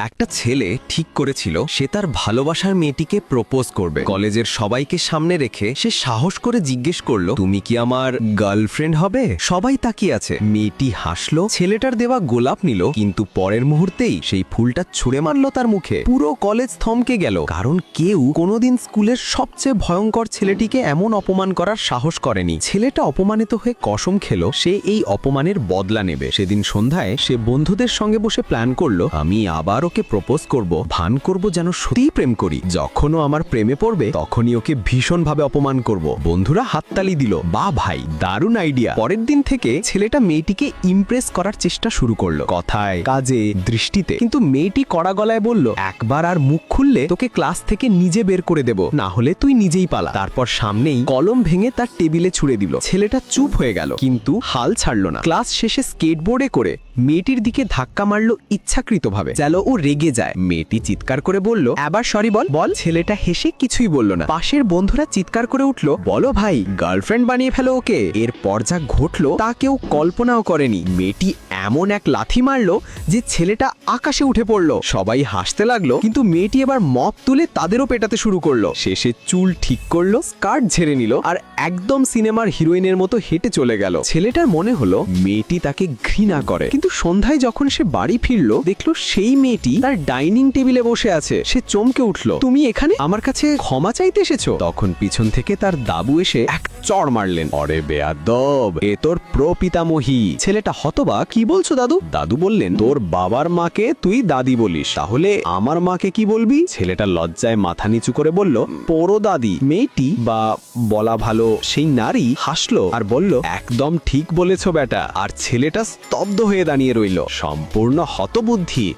একটা ছেলে ঠিক করেছিল সে তার ভালোবাসার মেয়েটিকে প্রপোজ করবে। কলেজের সবাইকে সামনে রেখে সে সাহস করে জিজ্ঞেস করলো, তুমি কি আমার গার্লফ্রেন্ড হবে? সবাই তাকিয়ে আছে। মেয়েটি হাসলো, ছেলেটার দেওয়া গোলাপ নিল, কিন্তু পরের মুহূর্তেই সেই ফুলটা ছুঁড়ে মারল তার মুখে। পুরো কলেজ থমকে গেল, কারণ কেউ কোনোদিন স্কুলের সবচেয়ে ভয়ঙ্কর ছেলেটিকে এমন অপমান করার সাহস করেনি। ছেলেটা অপমানিত হয়ে কসম খেলো সে এই অপমানের বদলা নেবে। সেদিন সন্ধ্যায় সে বন্ধুদের সঙ্গে বসে প্ল্যান করলো, আমি আবার ওকে প্রপোজ করব, ভান করব যেন সত্যিই প্রেম করি। যখনও আমার প্রেমে পড়বে তখনই ওকে ভীষণভাবে অপমান করব। বন্ধুরা হাততালি দিল, বা ভাই দারুণ আইডিয়া। পরের দিন থেকে ছেলেটা মেয়েটিকে ইমপ্রেস করার চেষ্টা শুরু করলো, কথায়, কাজে, দৃষ্টিতে। কিন্তু মেয়েটি কড়া গলায় বলল, একবার আর মুখ খুললে তোকে ক্লাস থেকে নিজে বের করে দেব, না হলে তুই নিজেই পালা। তারপর সামনেই কলম ভেঙে তার টেবিলে ছুঁড়ে দিল। ছেলেটা চুপ হয়ে গেল, কিন্তু হাল ছাড়ল না। ক্লাস শেষে স্কেটবোর্ডে করে মেয়েটির দিকে ধাক্কা মারল ইচ্ছাকৃতভাবে, যেন ও রেগে যায়। মেয়েটি চিৎকার করে বলল, আবার সরি বল বল। ছেলেটা হেসে কিছুই বলল না। পাশের বন্ধুরা চিৎকার করে উঠল, বলো ভাই, গার্লফ্রেন্ড বানিয়ে ফেলো ওকে। এরপর যা ঘটলো তা কেউ কল্পনাও করেনি। মেয়েটি এমন এক লাথি মারলো যে ছেলেটা আকাশে উঠে পড়লো। সবাই হাসতে লাগলো, কিন্তু মেয়েটি এবার মপ তুলে তাদেরও পেটাতে শুরু করলো। শেষে চুল ঠিক করলো, স্কার্ট ঝেড়ে নিল, আর একদম সিনেমার হিরোইনের মতো হেঁটে চলে গেল। ছেলেটার মনে হলো মেয়েটি তাকে ঘৃণা করে, কিন্তু সন্ধ্যায় যখন সে বাড়ি ফিরলো দেখলো সেই মেয়েটি তার ডাইনিং টেবিলে বসে আছে। সে চমকে উঠলো, তুমি এখানে আমার কাছে ক্ষমা চাইতে এসেছো? তখন পিছন থেকে তার দাবু এসে এক চড় মারলেন। অরে বেয়াদব, এ তোর প্রপিতামহী। ছেলেটা হতবাক, কি বলছো দাদু? দাদু বললেন, তোর বাবার মাকে তুই দাদি বলিস, তাহলে আমার মাকে কি বলবি? ছেলেটা লজ্জায় মাথা নিচু করে বলল, পোড়ো দাদি। মেয়েটি, বা বলা ভালো সেই নারী, হাসলো আর বলল, একদম ঠিক বলেছো বেটা। আর ছেলেটা স্তব্ধ হয়ে দাঁড়িয়ে রইল, সম্পূর্ণ হতবুদ্ধি।